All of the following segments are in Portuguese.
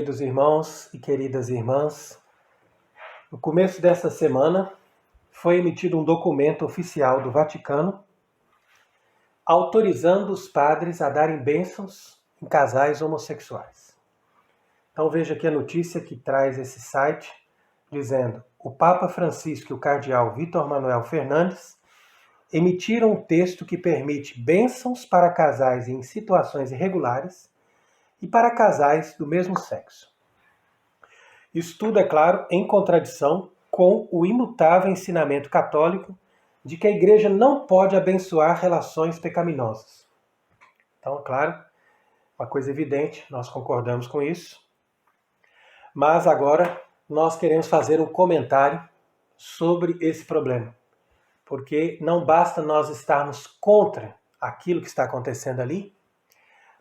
queridos irmãos e queridas irmãs, no começo desta semana foi emitido um documento oficial do Vaticano autorizando os padres a darem bênçãos em casais homossexuais. Então veja aqui a notícia que traz esse site, dizendo: o Papa Francisco e o cardeal Vítor Manuel Fernandes emitiram um texto que permite bênçãos para casais em situações irregulares e para casais do mesmo sexo. Isso tudo, é claro, em contradição com o imutável ensinamento católico de que a Igreja não pode abençoar relações pecaminosas. Então, claro, uma coisa evidente, nós concordamos com isso. Mas agora nós queremos fazer um comentário sobre esse problema. Porque não basta nós estarmos contra aquilo que está acontecendo ali,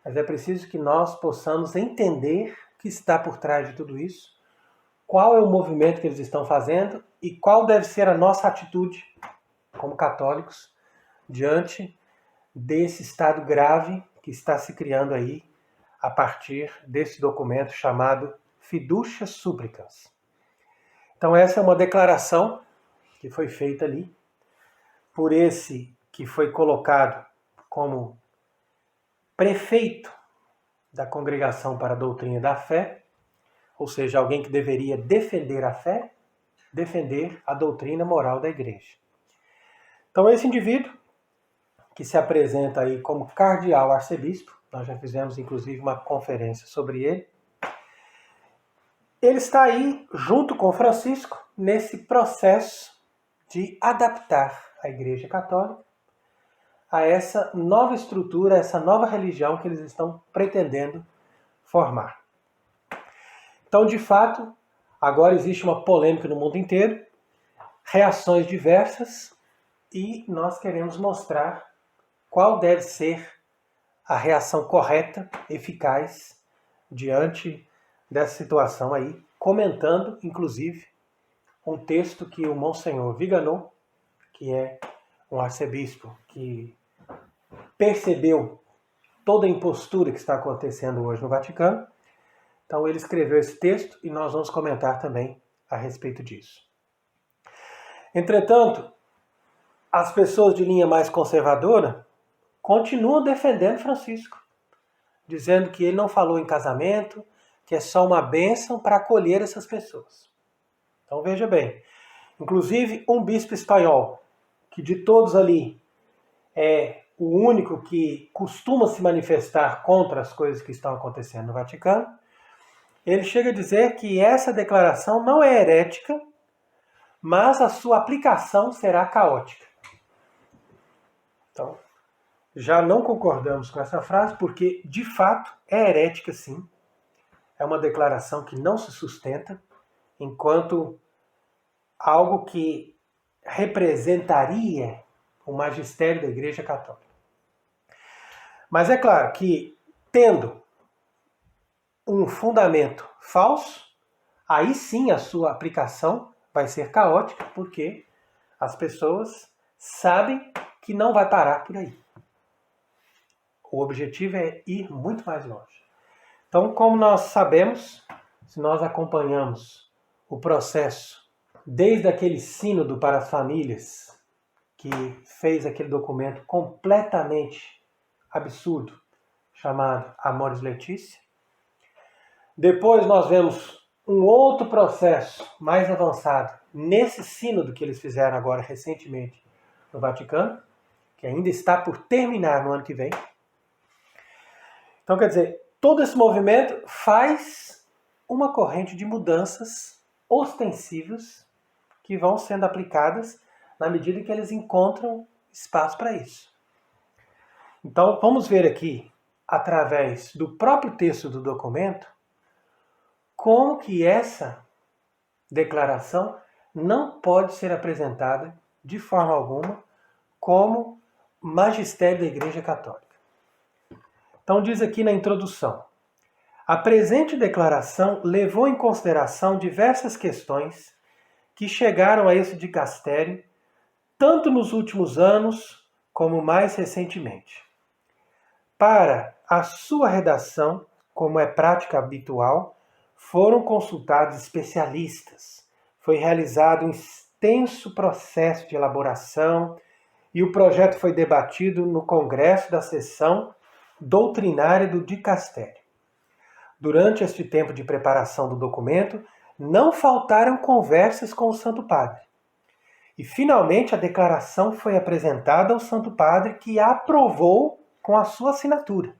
mas é preciso que nós possamos entender o que está por trás de tudo isso, qual é o movimento que eles estão fazendo e qual deve ser a nossa atitude como católicos diante desse estado grave que está se criando aí a partir desse documento chamado Fiducia Supplicans. Então essa é uma declaração que foi feita ali por esse que foi colocado como prefeito da Congregação para a Doutrina da Fé, ou seja, alguém que deveria defender a fé, defender a doutrina moral da Igreja. Então esse indivíduo, que se apresenta aí como cardeal arcebispo, nós já fizemos inclusive uma conferência sobre ele, ele está aí junto com Francisco nesse processo de adaptar a Igreja Católica a essa nova estrutura, essa nova religião que eles estão pretendendo formar. Então, de fato, agora existe uma polêmica no mundo inteiro, reações diversas, e nós queremos mostrar qual deve ser a reação correta, eficaz, diante dessa situação aí, comentando, inclusive, um texto que o Monsenhor Viganò, que é um arcebispo que percebeu toda a impostura que está acontecendo hoje no Vaticano. Então ele escreveu esse texto e nós vamos comentar também a respeito disso. Entretanto, as pessoas de linha mais conservadora continuam defendendo Francisco, dizendo que ele não falou em casamento, que é só uma bênção para acolher essas pessoas. Então veja bem, inclusive um bispo espanhol, que de todos ali é o único que costuma se manifestar contra as coisas que estão acontecendo no Vaticano, ele chega a dizer que essa declaração não é herética, mas a sua aplicação será caótica. Então, já não concordamos com essa frase, porque de fato é herética sim. É uma declaração que não se sustenta enquanto algo que representaria o magistério da Igreja Católica. Mas é claro que, tendo um fundamento falso, aí sim a sua aplicação vai ser caótica, porque as pessoas sabem que não vai parar por aí. O objetivo é ir muito mais longe. Então, como nós sabemos, se nós acompanhamos o processo desde aquele sínodo para as famílias, que fez aquele documento completamente absurdo, chamado Amoris Laetitia. Depois nós vemos um outro processo mais avançado, nesse sínodo que eles fizeram agora recentemente no Vaticano, que ainda está por terminar no ano que vem. Então, quer dizer, todo esse movimento faz uma corrente de mudanças ostensivas que vão sendo aplicadas na medida que eles encontram espaço para isso. Então, vamos ver aqui, através do próprio texto do documento, como que essa declaração não pode ser apresentada de forma alguma como magistério da Igreja Católica. Então, diz aqui na introdução: a presente declaração levou em consideração diversas questões que chegaram a esse dicastério tanto nos últimos anos como mais recentemente. Para a sua redação, como é prática habitual, foram consultados especialistas. Foi realizado um extenso processo de elaboração e o projeto foi debatido no Congresso da Seção Doutrinária do Dicastério. Durante este tempo de preparação do documento, não faltaram conversas com o Santo Padre. E, finalmente, a declaração foi apresentada ao Santo Padre, que a aprovou com a sua assinatura.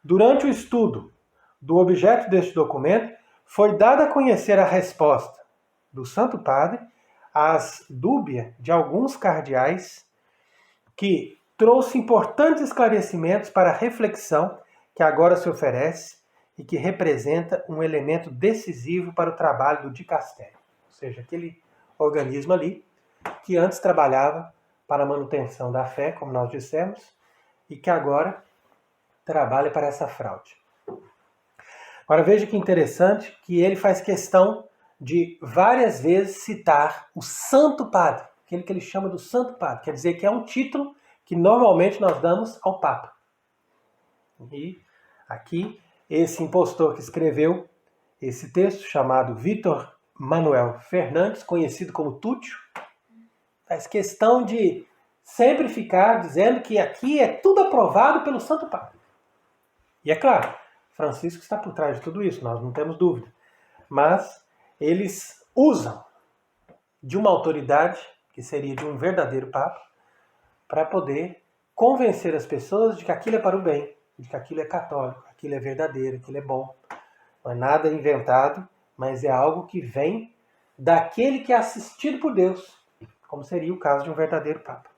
Durante o estudo do objeto deste documento, foi dada a conhecer a resposta do Santo Padre às dúbias de alguns cardeais, que trouxe importantes esclarecimentos para a reflexão que agora se oferece e que representa um elemento decisivo para o trabalho do dicastério, ou seja, aquele organismo ali que antes trabalhava para a manutenção da fé, como nós dissemos, e que agora trabalha para essa fraude. Agora veja que interessante que ele faz questão de várias vezes citar o Santo Padre, aquele que ele chama do Santo Padre, quer dizer que é um título que normalmente nós damos ao Papa. E aqui, esse impostor que escreveu esse texto, chamado Vítor Manuel Fernandes, conhecido como Túcio, faz questão de sempre ficar dizendo que aqui é tudo aprovado pelo Santo Padre. E é claro, Francisco está por trás de tudo isso, nós não temos dúvida. Mas eles usam de uma autoridade, que seria de um verdadeiro Papa, para poder convencer as pessoas de que aquilo é para o bem, de que aquilo é católico, aquilo é verdadeiro, aquilo é bom. Não é nada inventado, mas é algo que vem daquele que é assistido por Deus, como seria o caso de um verdadeiro Papa.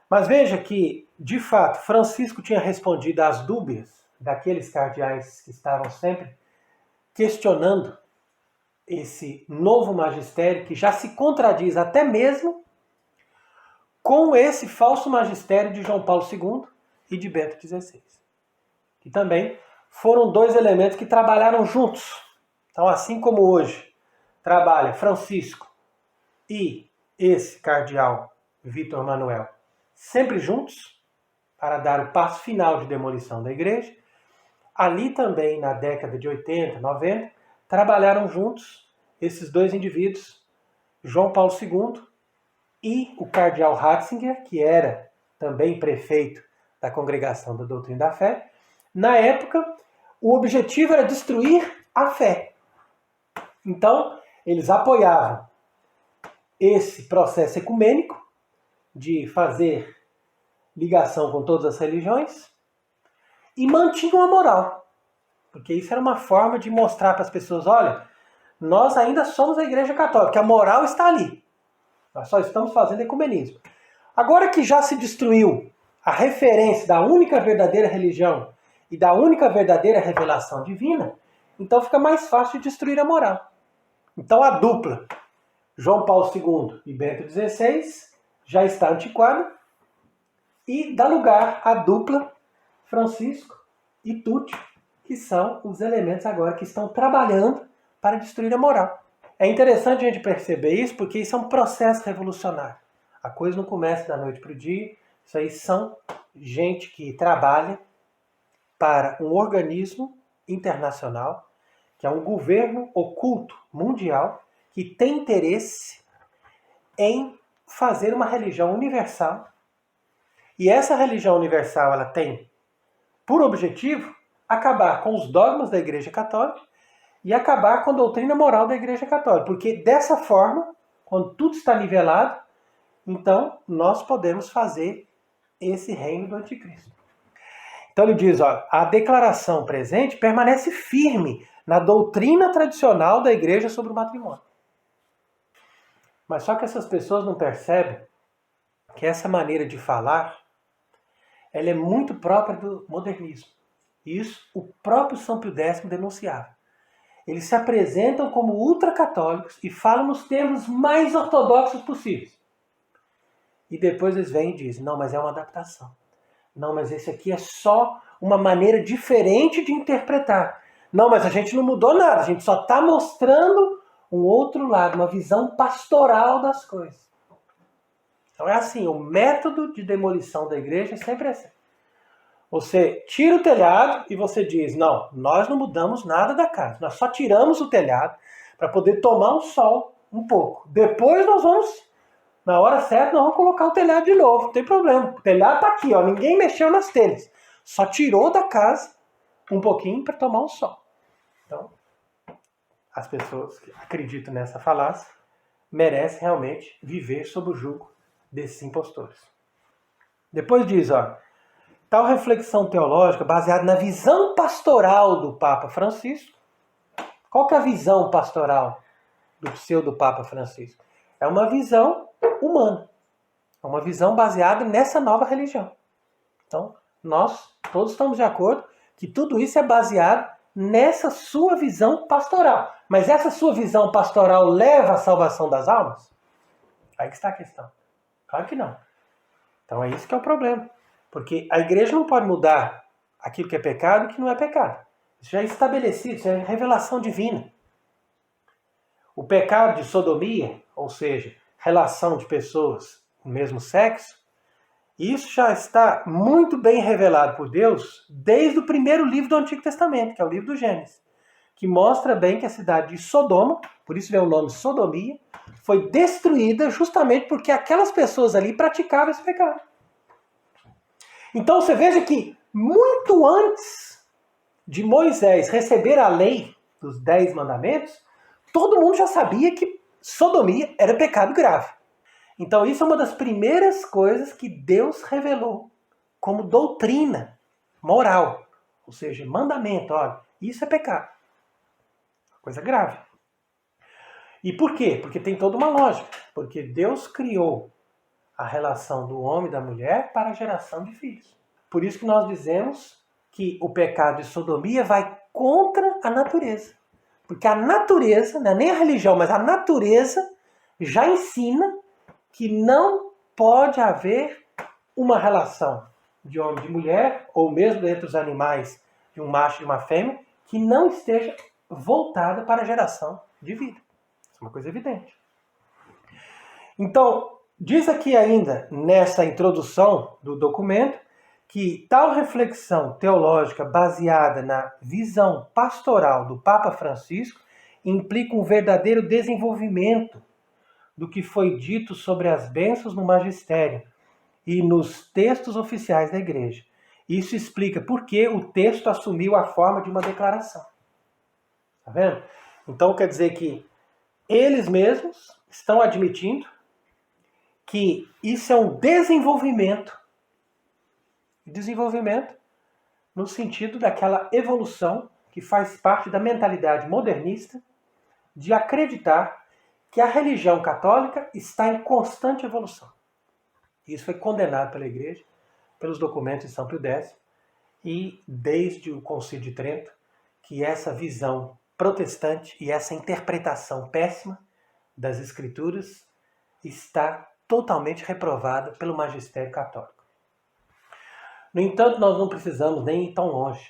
Mas veja que, de fato, Francisco tinha respondido às dúvidas daqueles cardeais que estavam sempre questionando esse novo magistério, que já se contradiz até mesmo com esse falso magistério de João Paulo II e de Bento XVI. Que também foram dois elementos que trabalharam juntos. Então, assim como hoje trabalha Francisco e esse cardeal Vítor Manuel sempre juntos para dar o passo final de demolição da igreja, ali também na década de 80, 90, trabalharam juntos esses dois indivíduos, João Paulo II e o cardeal Ratzinger, que era também prefeito da Congregação da Doutrina da Fé. Na época, o objetivo era destruir a fé. Então, eles apoiavam esse processo ecumênico de fazer ligação com todas as religiões e mantinham a moral. Porque isso era uma forma de mostrar para as pessoas, olha, nós ainda somos a Igreja Católica, a moral está ali. Nós só estamos fazendo ecumenismo. Agora que já se destruiu a referência da única verdadeira religião e da única verdadeira revelação divina, então fica mais fácil de destruir a moral. Então a dupla João Paulo II e Bento XVI já está antiquada e dá lugar à dupla Francisco e Túcio, que são os elementos agora que estão trabalhando para destruir a moral. É interessante a gente perceber isso, porque isso é um processo revolucionário. A coisa não começa da noite para o dia. Isso aí são gente que trabalha para um organismo internacional, que é um governo oculto mundial, que tem interesse em fazer uma religião universal. E essa religião universal, ela tem por objetivo acabar com os dogmas da Igreja Católica e acabar com a doutrina moral da Igreja Católica. Porque dessa forma, quando tudo está nivelado, então nós podemos fazer esse reino do anticristo. Então ele diz, ó, a declaração presente permanece firme na doutrina tradicional da Igreja sobre o matrimônio. Mas só que essas pessoas não percebem que essa maneira de falar, ela é muito própria do modernismo. Isso o próprio São Pio X denunciava. Eles se apresentam como ultracatólicos e falam nos termos mais ortodoxos possíveis. E depois eles vêm e dizem, não, mas é uma adaptação. Não, mas esse aqui é só uma maneira diferente de interpretar. Não, mas a gente não mudou nada, a gente só está mostrando um outro lado, uma visão pastoral das coisas. Então é assim, o método de demolição da igreja é sempre assim. Você tira o telhado e você diz, não, nós não mudamos nada da casa. Nós só tiramos o telhado para poder tomar um sol um pouco. Depois nós vamos, na hora certa, nós vamos colocar o telhado de novo. Não tem problema. O telhado está aqui, ó, ninguém mexeu nas telhas. Só tirou da casa um pouquinho para tomar um sol. Então, as pessoas que acreditam nessa falácia merecem realmente viver sob o jugo desses impostores. Depois diz, ó, tal reflexão teológica baseada na visão pastoral do Papa Francisco. Qual que é a visão pastoral do pseudo-Papa Francisco? É uma visão humana. É uma visão baseada nessa nova religião. Então, nós todos estamos de acordo que tudo isso é baseado nessa sua visão pastoral. Mas essa sua visão pastoral leva à salvação das almas? Aí que está a questão. Claro que não. Então é isso que é o problema. Porque a igreja não pode mudar aquilo que é pecado e que não é pecado. Isso já é estabelecido, isso é revelação divina. O pecado de sodomia, ou seja, relação de pessoas do mesmo sexo, isso já está muito bem revelado por Deus desde o primeiro livro do Antigo Testamento, que é o livro do Gênesis, que mostra bem que a cidade de Sodoma, por isso vem o nome sodomia, foi destruída justamente porque aquelas pessoas ali praticavam esse pecado. Então você veja que muito antes de Moisés receber a lei dos 10 mandamentos, todo mundo já sabia que sodomia era pecado grave. Então isso é uma das primeiras coisas que Deus revelou como doutrina moral. Ou seja, mandamento, olha, isso é pecado. Coisa grave. E por quê? Porque tem toda uma lógica. Porque Deus criou a relação do homem e da mulher para a geração de filhos. Por isso que nós dizemos que o pecado de sodomia vai contra a natureza. Porque a natureza, não é nem a religião, mas a natureza já ensina que não pode haver uma relação de homem e de mulher, ou mesmo entre os animais de um macho e de uma fêmea, que não esteja voltada para a geração de vida. Isso é uma coisa evidente. Então, diz aqui ainda, nessa introdução do documento, que tal reflexão teológica baseada na visão pastoral do Papa Francisco implica um verdadeiro desenvolvimento do que foi dito sobre as bênçãos no magistério e nos textos oficiais da igreja. Isso explica por que o texto assumiu a forma de uma declaração. Tá vendo? Então quer dizer que eles mesmos estão admitindo que isso é um desenvolvimento. Desenvolvimento no sentido daquela evolução que faz parte da mentalidade modernista de acreditar que a religião católica está em constante evolução. Isso foi condenado pela Igreja, pelos documentos de São Pio X, e desde o Concílio de Trento, que essa visão protestante e essa interpretação péssima das Escrituras está totalmente reprovada pelo magistério católico. No entanto, nós não precisamos nem ir tão longe.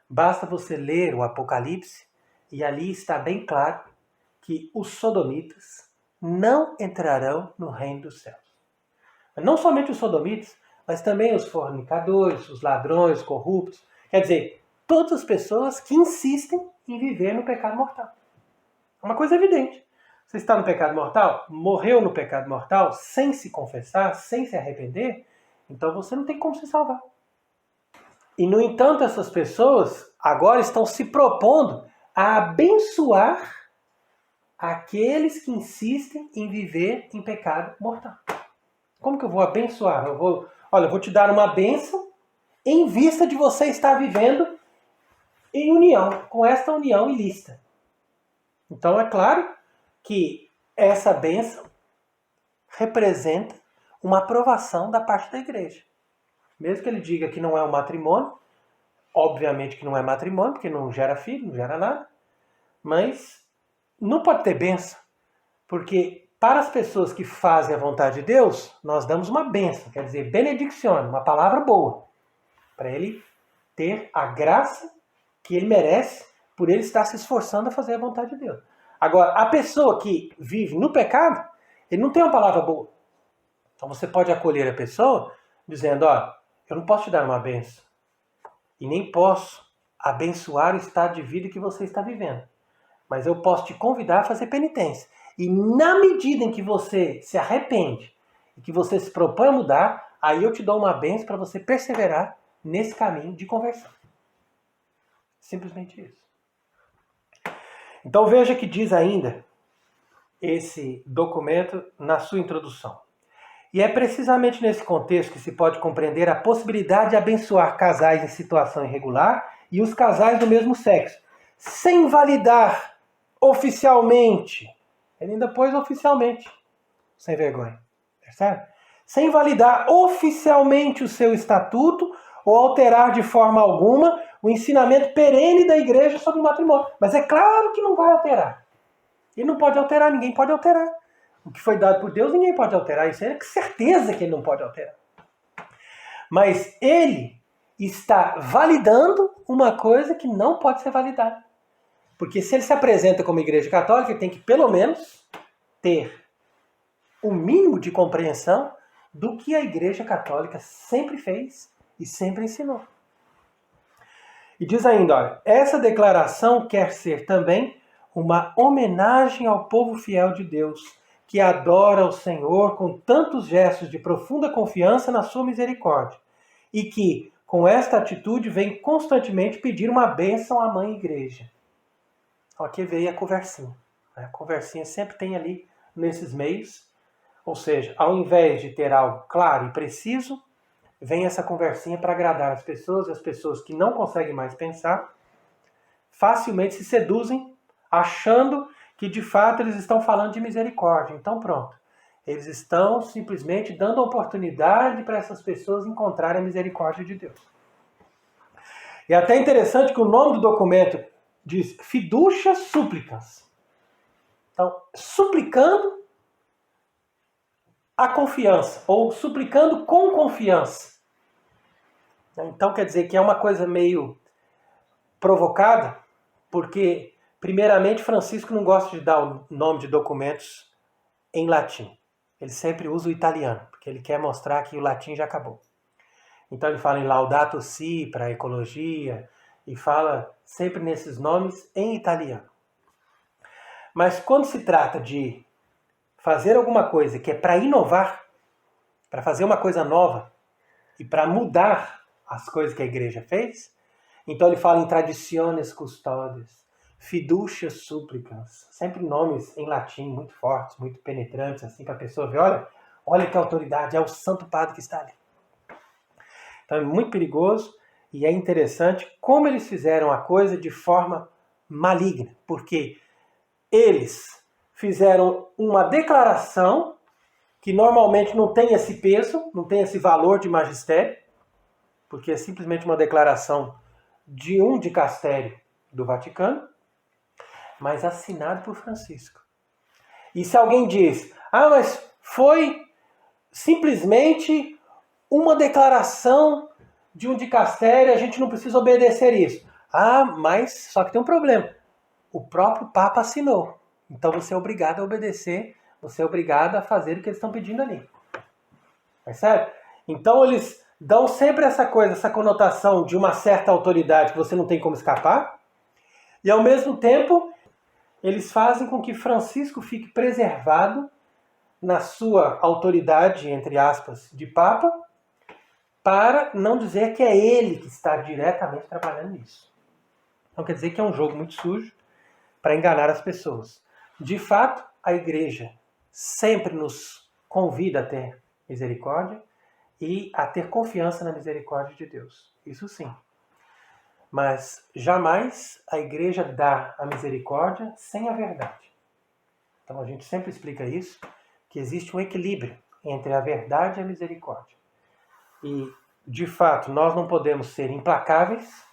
Basta você ler o Apocalipse e ali está bem claro que os sodomitas não entrarão no reino dos céus. Mas não somente os sodomitas, mas também os fornicadores, os ladrões, os corruptos. Quer dizer, todas as pessoas que insistem em viver no pecado mortal. É uma coisa evidente. Você está no pecado mortal, morreu no pecado mortal, sem se confessar, sem se arrepender, então você não tem como se salvar. E, no entanto, essas pessoas agora estão se propondo a abençoar aqueles que insistem em viver em pecado mortal. Como que eu vou abençoar? Eu vou te dar uma bênção em vista de você estar vivendo em união, com esta união ilícita. Então é claro que essa bênção representa uma aprovação da parte da igreja. Mesmo que ele diga que não é um matrimônio, obviamente que não é matrimônio, porque não gera filho, não gera nada, mas não pode ter bênção, porque para as pessoas que fazem a vontade de Deus, nós damos uma bênção, quer dizer, benediccione, uma palavra boa, para ele ter a graça que ele merece por ele estar se esforçando a fazer a vontade de Deus. Agora, a pessoa que vive no pecado, ele não tem uma palavra boa. Então você pode acolher a pessoa dizendo, ó, eu não posso te dar uma bênção, e nem posso abençoar o estado de vida que você está vivendo. Mas eu posso te convidar a fazer penitência. E na medida em que você se arrepende e que você se propõe a mudar, aí eu te dou uma bênção para você perseverar nesse caminho de conversão. Simplesmente isso. Então veja que diz ainda esse documento na sua introdução. E é precisamente nesse contexto que se pode compreender a possibilidade de abençoar casais em situação irregular e os casais do mesmo sexo, sem validar oficialmente. Ele ainda pôs oficialmente, sem vergonha, percebe? Sem validar oficialmente o seu estatuto ou alterar de forma alguma o ensinamento perene da igreja sobre o matrimônio. Mas é claro que não vai alterar. Ele não pode alterar, ninguém pode alterar. O que foi dado por Deus, ninguém pode alterar. Isso é certeza que ele não pode alterar. Mas ele está validando uma coisa que não pode ser validada. Porque se ele se apresenta como igreja católica, ele tem que pelo menos ter o mínimo de compreensão do que a igreja católica sempre fez e sempre ensinou. E diz ainda, olha, essa declaração quer ser também uma homenagem ao povo fiel de Deus, que adora o Senhor com tantos gestos de profunda confiança na sua misericórdia, e que, com esta atitude, vem constantemente pedir uma bênção à Mãe Igreja. Aqui veio a conversinha. A conversinha sempre tem ali nesses meios, ou seja, ao invés de ter algo claro e preciso, vem essa conversinha para agradar as pessoas, e as pessoas que não conseguem mais pensar, facilmente se seduzem, achando que de fato eles estão falando de misericórdia. Então pronto, eles estão simplesmente dando a oportunidade para essas pessoas encontrarem a misericórdia de Deus. E é até interessante que o nome do documento diz Fiducia Supplicans. Então, suplicando a confiança, ou suplicando com confiança. Então quer dizer que é uma coisa meio provocada, porque primeiramente Francisco não gosta de dar o nome de documentos em latim. Ele sempre usa o italiano, porque ele quer mostrar que o latim já acabou. Então ele fala em Laudato Si para a ecologia e fala sempre nesses nomes em italiano. Mas quando se trata de fazer alguma coisa que é para inovar, para fazer uma coisa nova e para mudar as coisas que a igreja fez, então ele fala em traditiones custodes, fiducia supplicans, sempre nomes em latim muito fortes, muito penetrantes, assim para a pessoa ver, olha que autoridade, é o Santo Padre que está ali. Então é muito perigoso e é interessante como eles fizeram a coisa de forma maligna, porque eles fizeram uma declaração que normalmente não tem esse peso, não tem esse valor de magistério, porque é simplesmente uma declaração de um dicastério do Vaticano, mas assinado por Francisco. E se alguém diz, mas foi simplesmente uma declaração de um dicastério, a gente não precisa obedecer isso. Mas só que tem um problema. O próprio Papa assinou. Então você é obrigado a obedecer, você é obrigado a fazer o que eles estão pedindo ali. Percebe? Então eles dão sempre essa coisa, essa conotação de uma certa autoridade que você não tem como escapar, e ao mesmo tempo eles fazem com que Francisco fique preservado na sua autoridade, entre aspas, de Papa, para não dizer que é ele que está diretamente trabalhando nisso. Então quer dizer que é um jogo muito sujo para enganar as pessoas. De fato, a igreja sempre nos convida a ter misericórdia e a ter confiança na misericórdia de Deus. Isso sim. Mas jamais a igreja dá a misericórdia sem a verdade. Então a gente sempre explica isso, que existe um equilíbrio entre a verdade e a misericórdia. E, de fato, nós não podemos ser implacáveis,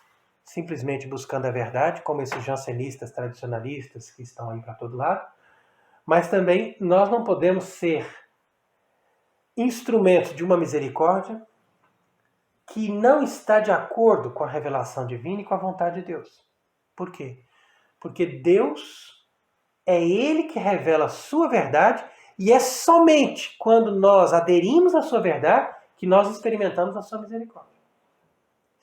simplesmente buscando a verdade, como esses jansenistas tradicionalistas que estão aí para todo lado, mas também nós não podemos ser instrumento de uma misericórdia que não está de acordo com a revelação divina e com a vontade de Deus. Por quê? Porque Deus é Ele que revela a sua verdade e é somente quando nós aderimos à sua verdade que nós experimentamos a sua misericórdia.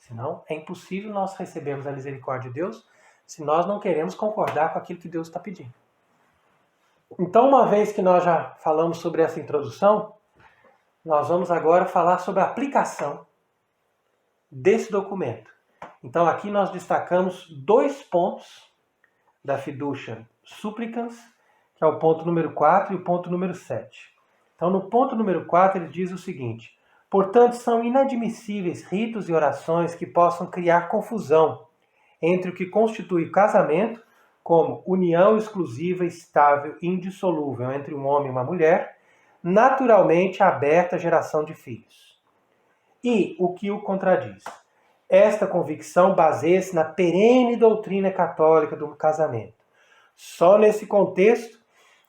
Senão é impossível nós recebermos a misericórdia de Deus se nós não queremos concordar com aquilo que Deus está pedindo. Então, uma vez que nós já falamos sobre essa introdução, nós vamos agora falar sobre a aplicação desse documento. Então, aqui nós destacamos 2 pontos da Fiducia Supplicans, que é o ponto número 4 e o ponto número 7. Então, no ponto número 4, ele diz o seguinte: portanto, são inadmissíveis ritos e orações que possam criar confusão entre o que constitui o casamento, como união exclusiva, estável e indissolúvel entre um homem e uma mulher, naturalmente aberta à geração de filhos. E o que o contradiz? Esta convicção baseia-se na perene doutrina católica do casamento. Só nesse contexto,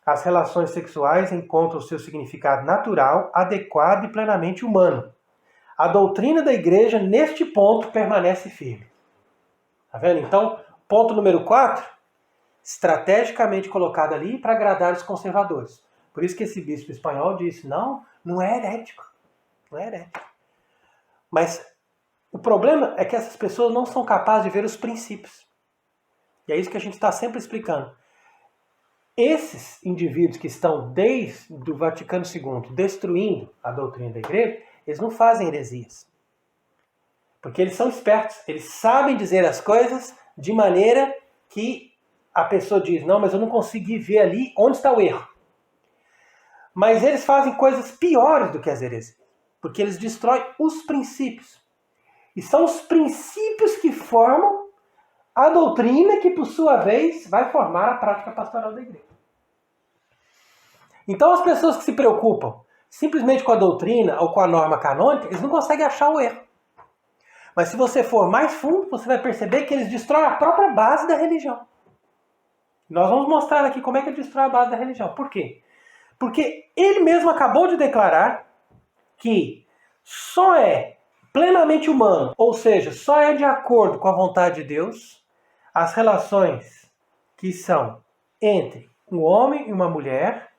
as relações sexuais encontram seu significado natural, adequado e plenamente humano. A doutrina da Igreja, neste ponto, permanece firme. Tá vendo? Então, ponto número 4, estrategicamente colocado ali para agradar os conservadores. Por isso que esse bispo espanhol disse, não é herético. Não é herético. Mas o problema é que essas pessoas não são capazes de ver os princípios. E é isso que a gente está sempre explicando. Esses indivíduos que estão desde o Vaticano II destruindo a doutrina da Igreja, eles não fazem heresias. Porque eles são espertos, eles sabem dizer as coisas de maneira que a pessoa diz, não, mas eu não consegui ver ali onde está o erro. Mas eles fazem coisas piores do que as heresias, porque eles destroem os princípios. E são os princípios que formam a doutrina que, por sua vez, vai formar a prática pastoral da Igreja. Então, as pessoas que se preocupam simplesmente com a doutrina ou com a norma canônica, eles não conseguem achar o erro. Mas se você for mais fundo, você vai perceber que eles destroem a própria base da religião. Nós vamos mostrar aqui como é que ele destrói a base da religião. Por quê? Porque ele mesmo acabou de declarar que só é plenamente humano, ou seja, só é de acordo com a vontade de Deus, as relações que são entre um homem e uma mulher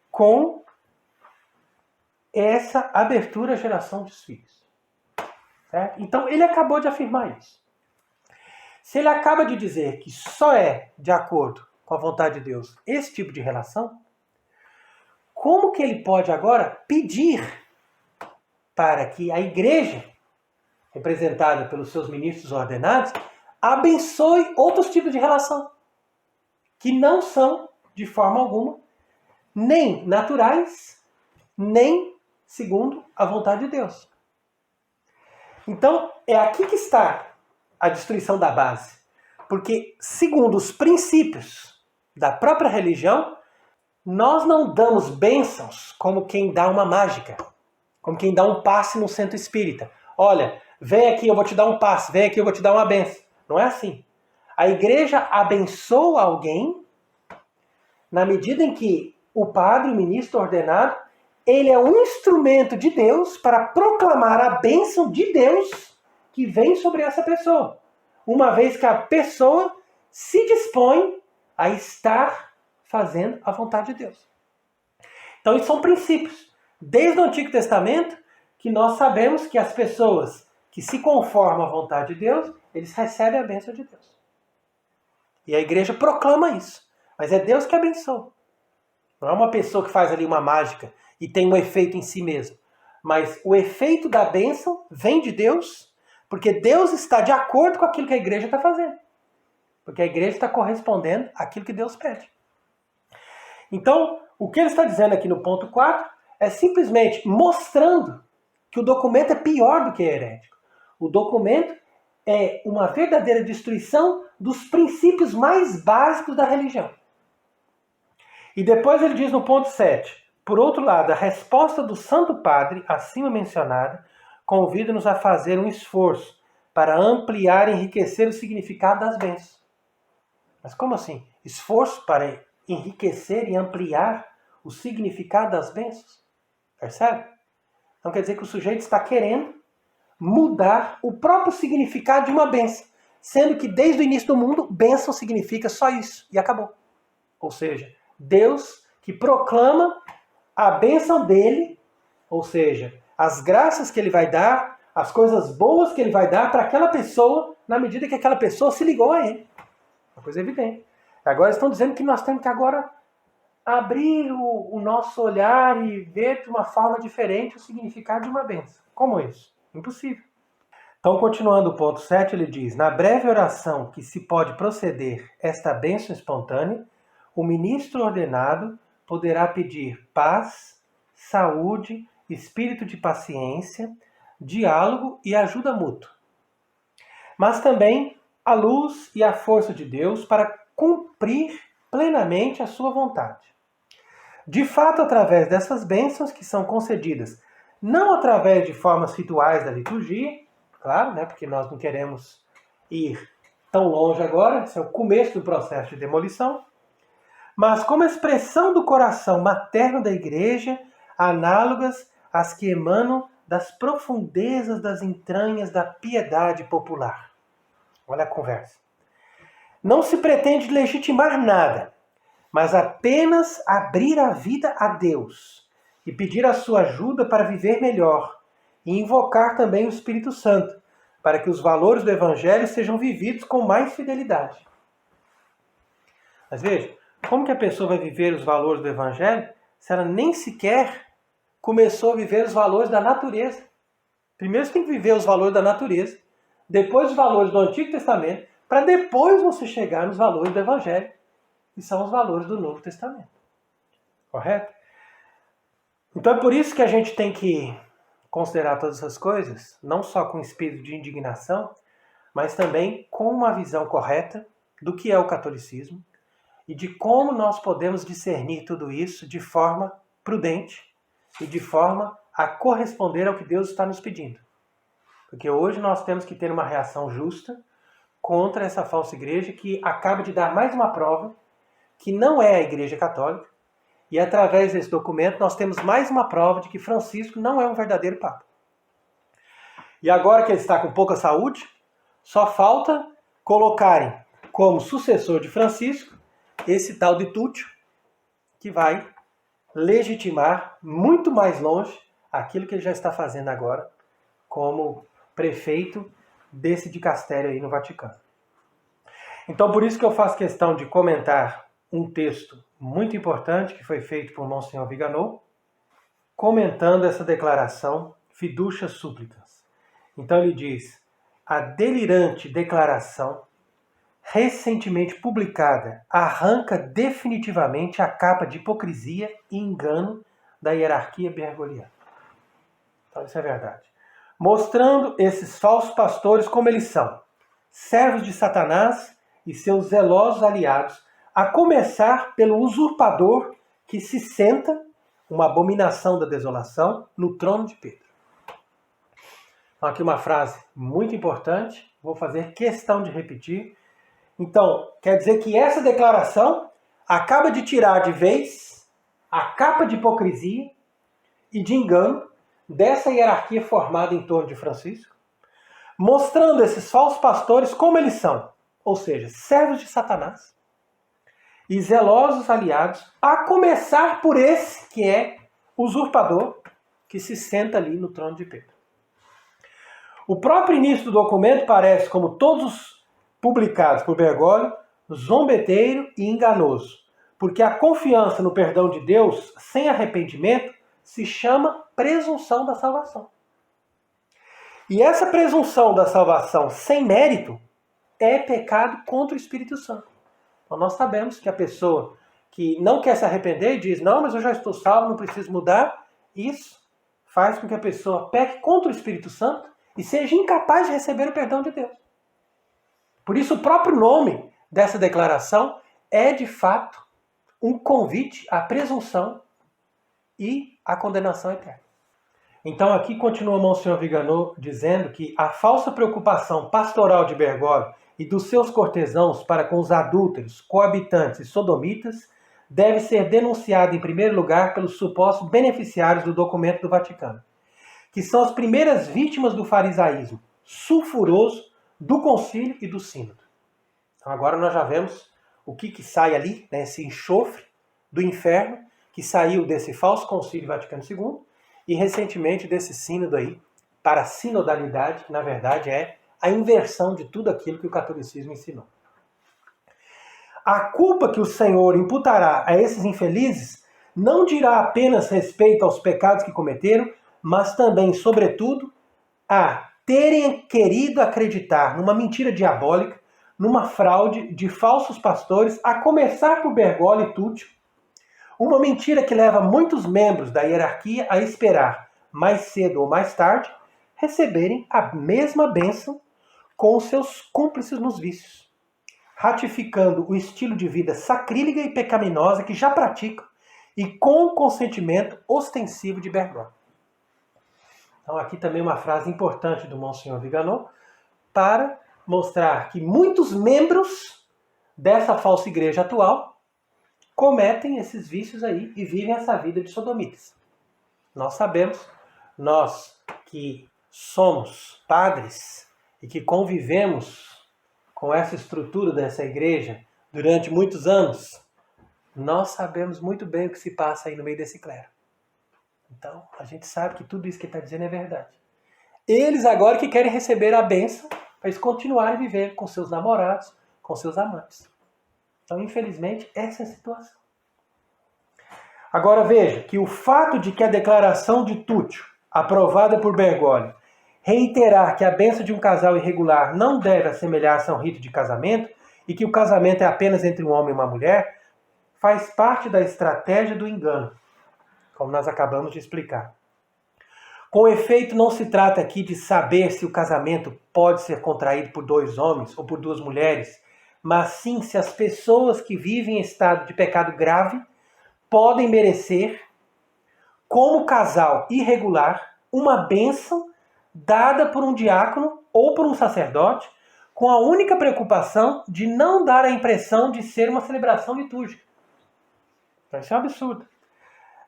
com essa abertura à geração dos filhos. Certo? Então ele acabou de afirmar isso. Se ele acaba de dizer que só é de acordo com a vontade de Deus esse tipo de relação, como que ele pode agora pedir para que a Igreja, representada pelos seus ministros ordenados, abençoe outros tipos de relação, que não são, de forma alguma, nem naturais, nem segundo a vontade de Deus? Então, é aqui que está a destruição da base. Porque, segundo os princípios da própria religião, nós não damos bênçãos como quem dá uma mágica, como quem dá um passe no centro espírita. Olha, vem aqui, eu vou te dar um passe, vem aqui, eu vou te dar uma bênção. Não é assim. A Igreja abençoa alguém na medida em que o padre, o ministro ordenado, ele é um instrumento de Deus para proclamar a bênção de Deus que vem sobre essa pessoa. Uma vez que a pessoa se dispõe a estar fazendo a vontade de Deus. Então, isso são princípios. Desde o Antigo Testamento, que nós sabemos que as pessoas que se conformam à vontade de Deus, eles recebem a bênção de Deus. E a Igreja proclama isso. Mas é Deus que abençoa. Não é uma pessoa que faz ali uma mágica e tem um efeito em si mesmo. Mas o efeito da bênção vem de Deus, porque Deus está de acordo com aquilo que a Igreja está fazendo. Porque a Igreja está correspondendo àquilo que Deus pede. Então, o que ele está dizendo aqui no ponto 4 é simplesmente mostrando que o documento é pior do que herético. O documento é uma verdadeira destruição dos princípios mais básicos da religião. E depois ele diz no ponto 7, por outro lado, a resposta do Santo Padre, acima mencionada, convida-nos a fazer um esforço para ampliar e enriquecer o significado das bênçãos. Mas como assim? Esforço para enriquecer e ampliar o significado das bênçãos? Percebe? Então quer dizer que o sujeito está querendo mudar o próprio significado de uma bênção, sendo que desde o início do mundo, bênção significa só isso, e acabou. Ou seja, Deus que proclama a bênção dele, ou seja, as graças que ele vai dar, as coisas boas que ele vai dar para aquela pessoa, na medida que aquela pessoa se ligou a ele. Uma coisa evidente. Agora estão dizendo que nós temos que agora abrir o nosso olhar e ver de uma forma diferente o significado de uma bênção. Como isso? Impossível. Então, continuando o ponto 7, ele diz: na breve oração que se pode proceder esta bênção espontânea, o ministro ordenado poderá pedir paz, saúde, espírito de paciência, diálogo e ajuda mútua. Mas também a luz e a força de Deus para cumprir plenamente a sua vontade. De fato, através dessas bênçãos que são concedidas, não através de formas rituais da liturgia, claro, né, porque nós não queremos ir tão longe agora, esse é o começo do processo de demolição, mas como expressão do coração materno da igreja, análogas às que emanam das profundezas das entranhas da piedade popular. Olha a conversa. Não se pretende legitimar nada, mas apenas abrir a vida a Deus e pedir a sua ajuda para viver melhor e invocar também o Espírito Santo para que os valores do Evangelho sejam vividos com mais fidelidade. Mas veja, como que a pessoa vai viver os valores do Evangelho se ela nem sequer começou a viver os valores da natureza? Primeiro você tem que viver os valores da natureza, depois os valores do Antigo Testamento, para depois você chegar nos valores do Evangelho, que são os valores do Novo Testamento. Correto? Então é por isso que a gente tem que considerar todas essas coisas, não só com espírito de indignação, mas também com uma visão correta do que é o catolicismo e de como nós podemos discernir tudo isso de forma prudente e de forma a corresponder ao que Deus está nos pedindo. Porque hoje nós temos que ter uma reação justa contra essa falsa igreja que acaba de dar mais uma prova que não é a Igreja Católica, e através desse documento nós temos mais uma prova de que Francisco não é um verdadeiro Papa. E agora que ele está com pouca saúde, só falta colocarem como sucessor de Francisco esse tal de Túcio, que vai legitimar muito mais longe aquilo que ele já está fazendo agora como prefeito desse dicastério aí no Vaticano. Então, por isso que eu faço questão de comentar um texto muito importante que foi feito por Monsenhor Viganò, comentando essa declaração Fiducia Supplicans. Então ele diz: a delirante declaração recentemente publicada arranca definitivamente a capa de hipocrisia e engano da hierarquia bergoliana. Então isso é verdade. Mostrando esses falsos pastores como eles são, servos de Satanás e seus zelosos aliados, a começar pelo usurpador que se senta, uma abominação da desolação, no trono de Pedro. Então, aqui uma frase muito importante, vou fazer questão de repetir. Então, quer dizer que essa declaração acaba de tirar de vez a capa de hipocrisia e de engano dessa hierarquia formada em torno de Francisco, mostrando esses falsos pastores como eles são, ou seja, servos de Satanás e zelosos aliados, a começar por esse que é usurpador, que se senta ali no trono de Pedro. O próprio início do documento parece, como todos os publicados por Bergoglio, zombeteiro e enganoso, porque a confiança no perdão de Deus sem arrependimento se chama presunção da salvação. E essa presunção da salvação sem mérito é pecado contra o Espírito Santo. Então nós sabemos que a pessoa que não quer se arrepender e diz: não, mas eu já estou salvo, não preciso mudar, isso faz com que a pessoa peque contra o Espírito Santo e seja incapaz de receber o perdão de Deus. Por isso o próprio nome dessa declaração é de fato um convite à presunção e à condenação eterna. Então aqui continua Monsenhor Viganò dizendo que a falsa preocupação pastoral de Bergoglio e dos seus cortesãos para com os adúlteros, coabitantes e sodomitas deve ser denunciada em primeiro lugar pelos supostos beneficiários do documento do Vaticano, que são as primeiras vítimas do farisaísmo sulfuroso do concílio e do sínodo. Então agora nós já vemos o que sai ali, né, esse enxofre do inferno que saiu desse falso concílio Vaticano II e recentemente desse sínodo aí para a sinodalidade, que na verdade é a inversão de tudo aquilo que o catolicismo ensinou. A culpa que o Senhor imputará a esses infelizes não dirá apenas respeito aos pecados que cometeram, mas também, sobretudo, a terem querido acreditar numa mentira diabólica, numa fraude de falsos pastores, a começar por Bergoglio e Túcio, uma mentira que leva muitos membros da hierarquia a esperar, mais cedo ou mais tarde, receberem a mesma bênção com seus cúmplices nos vícios, ratificando o estilo de vida sacrílega e pecaminosa que já praticam e com o consentimento ostensivo de Bergoglio. Então aqui também uma frase importante do Monsenhor Viganò para mostrar que muitos membros dessa falsa igreja atual cometem esses vícios aí e vivem essa vida de sodomitas. Nós sabemos, nós que somos padres e que convivemos com essa estrutura dessa igreja durante muitos anos, nós sabemos muito bem o que se passa aí no meio desse clero. Então, a gente sabe que tudo isso que ele está dizendo é verdade. Eles agora que querem receber a bênção para eles continuarem a viver com seus namorados, com seus amantes. Então, infelizmente, essa é a situação. Agora veja que o fato de que a declaração de Túcio, aprovada por Bergoglio, reiterar que a bênção de um casal irregular não deve assemelhar-se a um rito de casamento e que o casamento é apenas entre um homem e uma mulher, faz parte da estratégia do engano, como nós acabamos de explicar. Com efeito, não se trata aqui de saber se o casamento pode ser contraído por 2 homens ou por 2 mulheres, mas sim se as pessoas que vivem em estado de pecado grave podem merecer, como casal irregular, uma bênção dada por um diácono ou por um sacerdote, com a única preocupação de não dar a impressão de ser uma celebração litúrgica. Isso é um absurdo.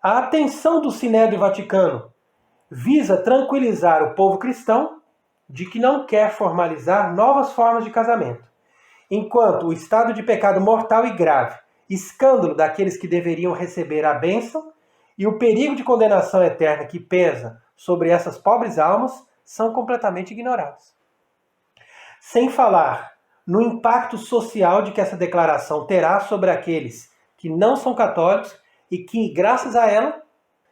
A atenção do Sinédrio Vaticano visa tranquilizar o povo cristão de que não quer formalizar novas formas de casamento, enquanto o estado de pecado mortal e grave, escândalo daqueles que deveriam receber a bênção e o perigo de condenação eterna que pesa sobre essas pobres almas são completamente ignorados. Sem falar no impacto social de que essa declaração terá sobre aqueles que não são católicos e que, graças a ela,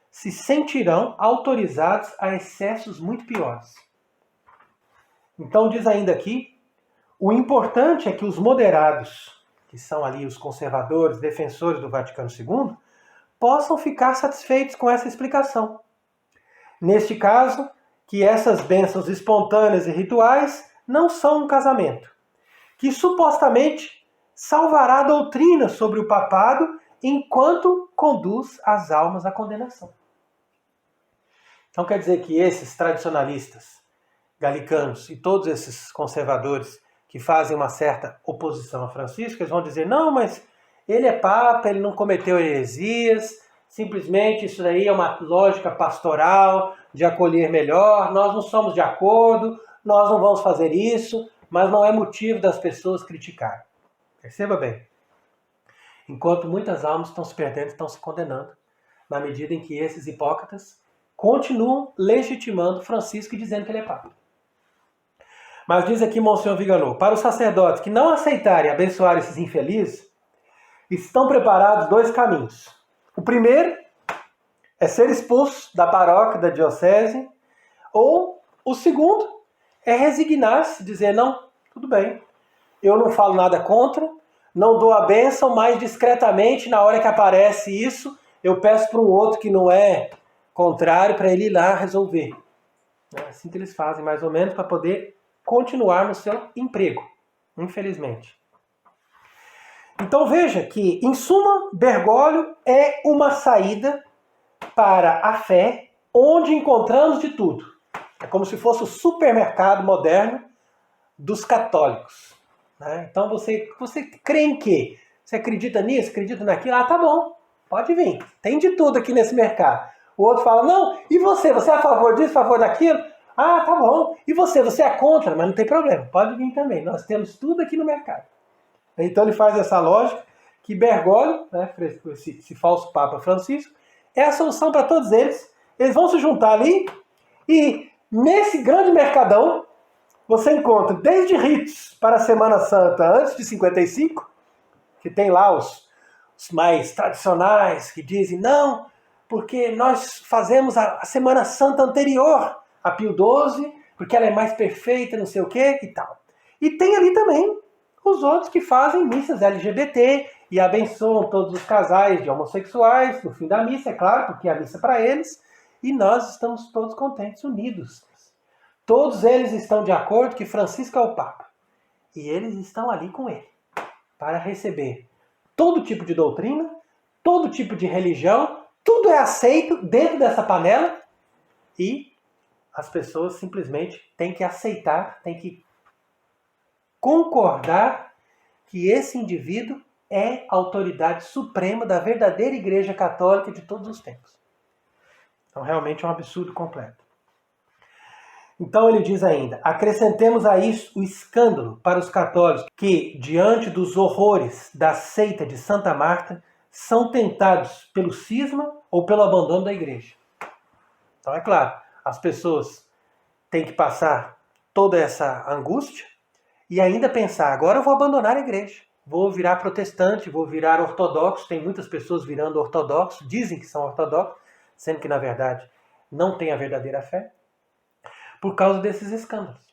se sentirão autorizados a excessos muito piores. Então diz ainda aqui, o importante é que os moderados, que são ali os conservadores, defensores do Vaticano II, possam ficar satisfeitos com essa explicação. Neste caso, que essas bênçãos espontâneas e rituais não são um casamento, que supostamente salvará a doutrina sobre o papado enquanto conduz as almas à condenação. Então quer dizer que esses tradicionalistas galicanos e todos esses conservadores que fazem uma certa oposição a Francisco, eles vão dizer, não, mas ele é papa, ele não cometeu heresias, simplesmente isso daí é uma lógica pastoral de acolher melhor, nós não somos de acordo, nós não vamos fazer isso, mas não é motivo das pessoas criticarem. Perceba bem. Enquanto muitas almas estão se perdendo, estão se condenando, na medida em que esses hipócritas continuam legitimando Francisco e dizendo que ele é papa. Mas diz aqui Monsenhor Viganò, para os sacerdotes que não aceitarem abençoar esses infelizes, estão preparados 2 caminhos. O primeiro é ser expulso da paróquia, da diocese, ou o segundo é resignar-se, dizer, não, tudo bem, eu não falo nada contra, não dou a bênção, mas discretamente, na hora que aparece isso, eu peço para um outro que não é contrário, para ele ir lá resolver. É assim que eles fazem, mais ou menos, para poder continuar no seu emprego, infelizmente. Então veja que, em suma, Bergoglio é uma saída para a fé, onde encontramos de tudo. É como se fosse o supermercado moderno dos católicos. Né? Então você crê em quê? Você acredita nisso? Acredita naquilo? Ah, tá bom, pode vir. Tem de tudo aqui nesse mercado. O outro fala, não, e você? Você é a favor disso, a favor daquilo? Ah, tá bom. E você? Você é contra? Mas não tem problema, pode vir também. Nós temos tudo aqui no mercado. Então ele faz essa lógica que Bergoglio, né, esse falso Papa Francisco, é a solução para todos eles. Eles vão se juntar ali e Nesse grande mercadão, você encontra desde ritos para a Semana Santa antes de 55, que tem lá os mais tradicionais que dizem, não, porque nós fazemos a Semana Santa anterior a Pio XII, porque ela é mais perfeita, não sei o que e tal. E tem ali também os outros que fazem missas LGBT e abençoam todos os casais de homossexuais no fim da missa, é claro, porque é a missa para eles, e nós estamos todos contentes, unidos. Todos eles estão de acordo que Francisco é o Papa. E eles estão ali com ele, para receber todo tipo de doutrina, todo tipo de religião, tudo é aceito dentro dessa panela e as pessoas simplesmente têm que aceitar, têm que concordar que esse indivíduo é a autoridade suprema da verdadeira Igreja Católica de todos os tempos. Então, realmente é um absurdo completo. Então ele diz ainda, acrescentemos a isso o escândalo para os católicos que, diante dos horrores da seita de Santa Marta, são tentados pelo cisma ou pelo abandono da igreja. Então é claro, as pessoas têm que passar toda essa angústia e ainda pensar, agora eu vou abandonar a igreja, vou virar protestante, vou virar ortodoxo, tem muitas pessoas virando ortodoxo, dizem que são ortodoxos, sendo que na verdade não têm a verdadeira fé, por causa desses escândalos.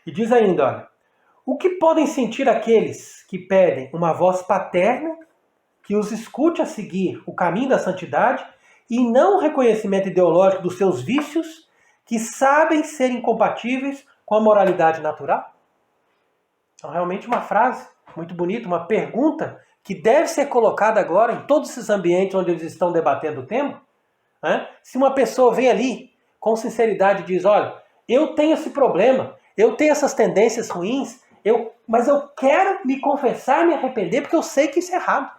E diz ainda, olha, o que podem sentir aqueles que pedem uma voz paterna que os escute a seguir o caminho da santidade e não o reconhecimento ideológico dos seus vícios que sabem ser incompatíveis com a moralidade natural? Então, realmente uma frase muito bonita, uma pergunta que deve ser colocada agora em todos esses ambientes onde eles estão debatendo o tema. Né? Se uma pessoa vem ali com sinceridade e diz, olha, eu tenho esse problema, eu tenho essas tendências ruins, mas eu quero me confessar, me arrepender, porque eu sei que isso é errado.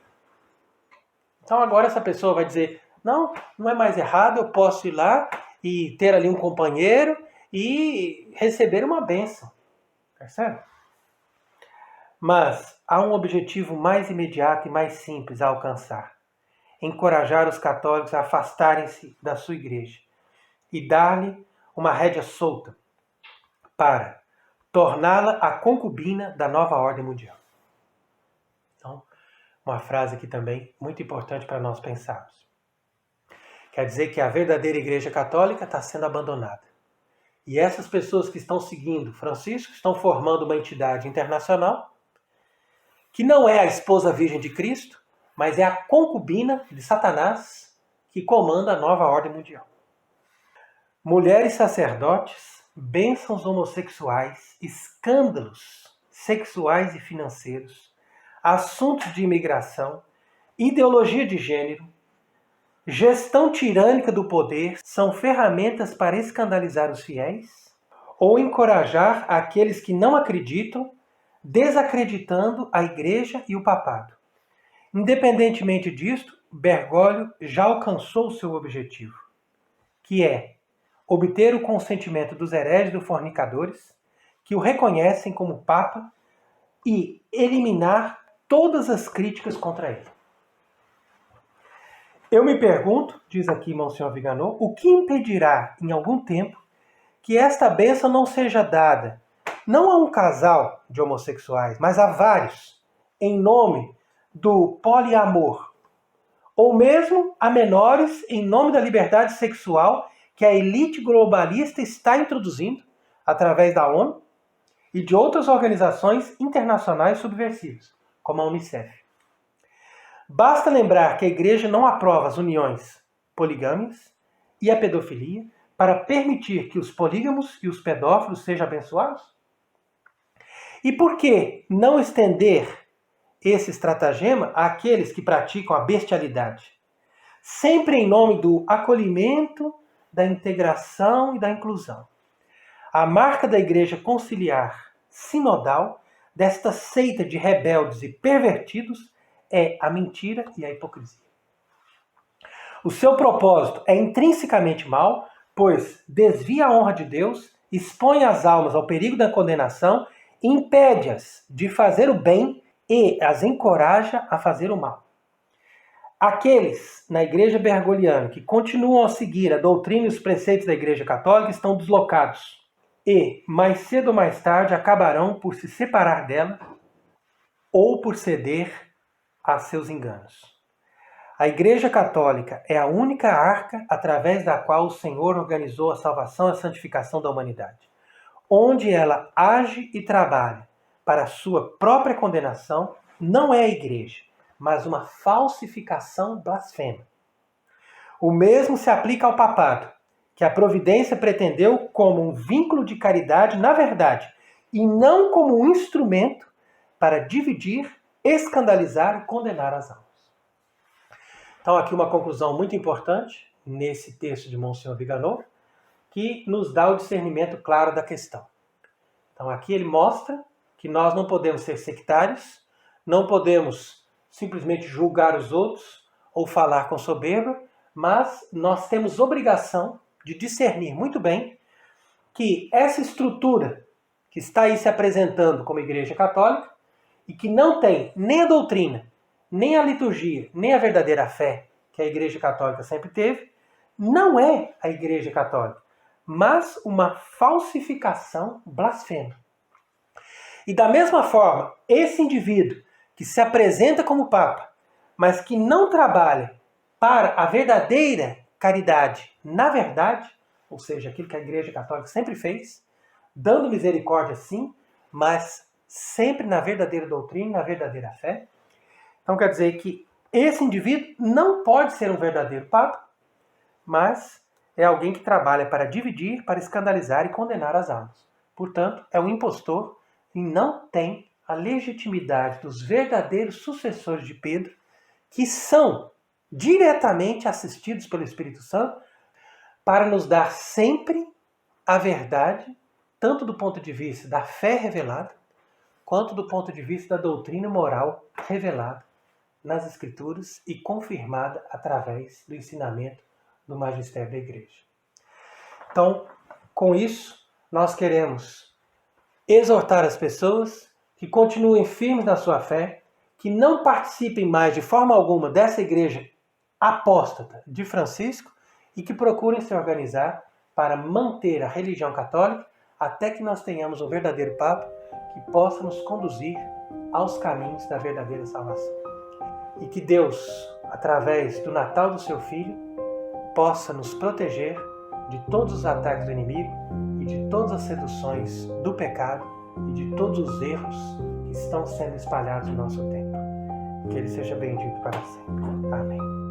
Então agora essa pessoa vai dizer, não é mais errado, eu posso ir lá e ter ali um companheiro e receber uma bênção. Percebe? Mas há um objetivo mais imediato e mais simples a alcançar. Encorajar os católicos a afastarem-se da sua igreja e dar-lhe uma rédea solta para torná-la a concubina da nova ordem mundial. Então, uma frase aqui também muito importante para nós pensarmos. Quer dizer que a verdadeira Igreja Católica está sendo abandonada. E essas pessoas que estão seguindo Francisco estão formando uma entidade internacional que não é a esposa virgem de Cristo, mas é a concubina de Satanás que comanda a nova ordem mundial. Mulheres sacerdotes, bênçãos homossexuais, escândalos sexuais e financeiros, assuntos de imigração, ideologia de gênero, gestão tirânica do poder são ferramentas para escandalizar os fiéis ou encorajar aqueles que não acreditam, desacreditando a Igreja e o Papado. Independentemente disto, Bergoglio já alcançou o seu objetivo, que é obter o consentimento dos hereges e dos fornicadores, que o reconhecem como Papa, e eliminar todas as críticas contra ele. Eu me pergunto, diz aqui Monsenhor Viganò, o que impedirá, em algum tempo, que esta bênção não seja dada, não a um casal de homossexuais, mas a vários, em nome do poliamor, ou mesmo a menores em nome da liberdade sexual que a elite globalista está introduzindo através da ONU e de outras organizações internacionais subversivas, como a Unicef. Basta lembrar que a Igreja não aprova as uniões poligâmicas e a pedofilia para permitir que os polígamos e os pedófilos sejam abençoados? E por que não estender esse estratagema àqueles que praticam a bestialidade? Sempre em nome do acolhimento, da integração e da inclusão. A marca da Igreja conciliar sinodal, desta seita de rebeldes e pervertidos, é a mentira e a hipocrisia. O seu propósito é intrinsecamente mau, pois desvia a honra de Deus, expõe as almas ao perigo da condenação, impede-as de fazer o bem e as encoraja a fazer o mal. Aqueles na Igreja Bergogliana que continuam a seguir a doutrina e os preceitos da Igreja Católica estão deslocados e, mais cedo ou mais tarde, acabarão por se separar dela ou por ceder a seus enganos. A Igreja Católica é a única arca através da qual o Senhor organizou a salvação e a santificação da humanidade. Onde ela age e trabalha para a sua própria condenação, não é a Igreja, mas uma falsificação blasfema. O mesmo se aplica ao papado, que a providência pretendeu como um vínculo de caridade na verdade, e não como um instrumento para dividir, escandalizar e condenar as almas. Então aqui uma conclusão muito importante nesse texto de Monsenhor Viganò, que nos dá o discernimento claro da questão. Então aqui ele mostra que nós não podemos ser sectários, não podemos simplesmente julgar os outros ou falar com soberba, mas nós temos obrigação de discernir muito bem que essa estrutura que está aí se apresentando como Igreja Católica e que não tem nem a doutrina, nem a liturgia, nem a verdadeira fé que a Igreja Católica sempre teve, não é a Igreja Católica, mas uma falsificação blasfema. E da mesma forma, esse indivíduo que se apresenta como Papa, mas que não trabalha para a verdadeira caridade na verdade, ou seja, aquilo que a Igreja Católica sempre fez, dando misericórdia sim, mas sempre na verdadeira doutrina, na verdadeira fé. Então quer dizer que esse indivíduo não pode ser um verdadeiro Papa, mas é alguém que trabalha para dividir, para escandalizar e condenar as almas. Portanto, é um impostor e não tem a legitimidade dos verdadeiros sucessores de Pedro, que são diretamente assistidos pelo Espírito Santo para nos dar sempre a verdade, tanto do ponto de vista da fé revelada, quanto do ponto de vista da doutrina moral revelada nas Escrituras e confirmada através do ensinamento do magistério da Igreja. Então, com isso, nós queremos exortar as pessoas que continuem firmes na sua fé, que não participem mais de forma alguma dessa igreja apóstata de Francisco e que procurem se organizar para manter a religião católica até que nós tenhamos um verdadeiro Papa que possa nos conduzir aos caminhos da verdadeira salvação. E que Deus, através do Natal do seu Filho, possa nos proteger de todos os ataques do inimigo e de todas as seduções do pecado e de todos os erros que estão sendo espalhados no nosso tempo. Que ele seja bendito para sempre. Amém.